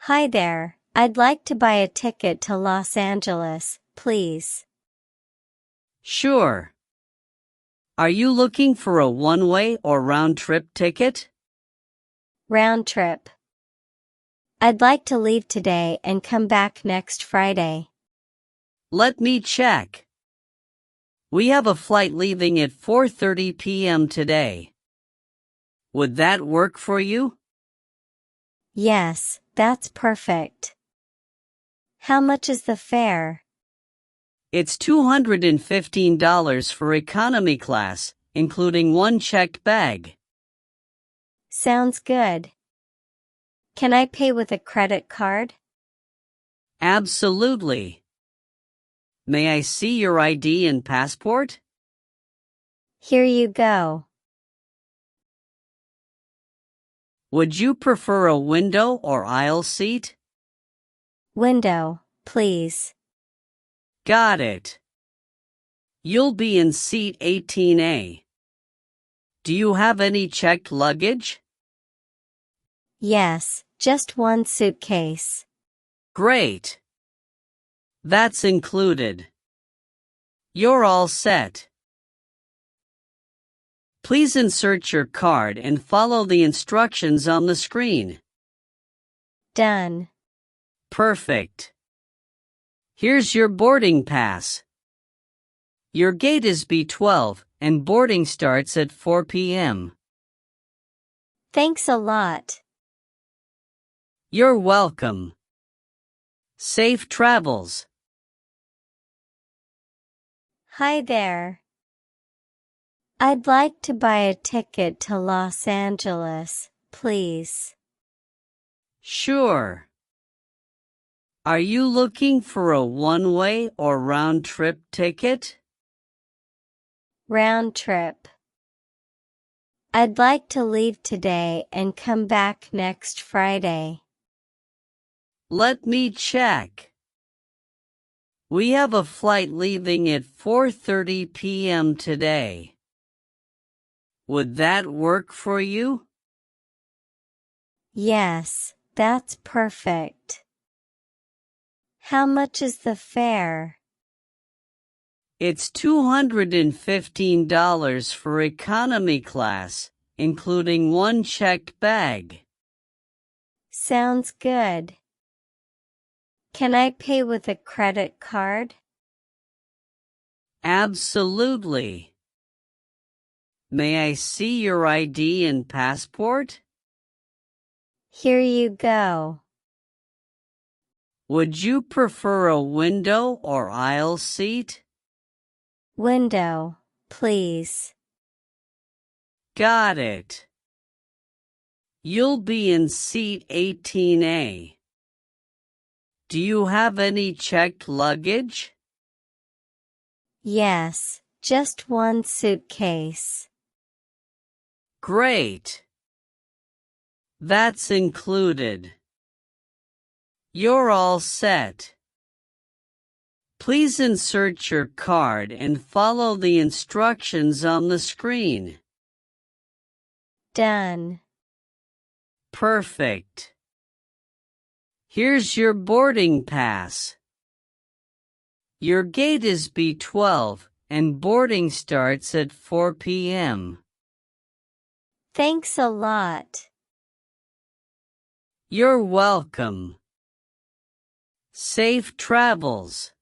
Hi there, I'd like to buy a ticket to Los Angeles, please. Sure. Are you looking for a one-way or round-trip ticket? Round trip. I'd like to leave today and come back next Friday. Let me check. We have a flight leaving at 4:30 p.m. today. Would that work for you? Yes, that's perfect. How much is the fare? It's $215 for economy class, including one checked bag. Sounds good. Can I pay with a credit card? Absolutely. May I see your ID and passport? Here you go. Would you prefer a window or aisle seat? Window, please. Got it. You'll be in seat 18A. Do you have any checked luggage? Yes, just one suitcase. Great. That's included. You're all set. Please insert your card and follow the instructions on the screen. Done. Perfect. Here's your boarding pass. Your gate is B12 and boarding starts at 4 p.m. Thanks a lot. You're welcome. Safe travels. Hi there. I'd like to buy a ticket to Los Angeles, please. Sure. Are you looking for a one-way or round-trip ticket? Round trip. I'd like to leave today and come back next Friday. Let me check. We have a flight leaving at 4:30 p.m. today. Would that work for you? Yes, that's perfect. How much is the fare? It's $215 for economy class, including one checked bag. Sounds good. Can I pay with a credit card? Absolutely. May I see your ID and passport? Here you go. Would you prefer a window or aisle seat? Window, please. Got it. You'll be in seat 18A. Do you have any checked luggage? Yes, just one suitcase. Great. That's included. You're all set. Please insert your card and follow the instructions on the screen. Done. Perfect. Here's your boarding pass. Your gate is B12 and boarding starts at 4 p.m. Thanks a lot. You're welcome. Safe travels.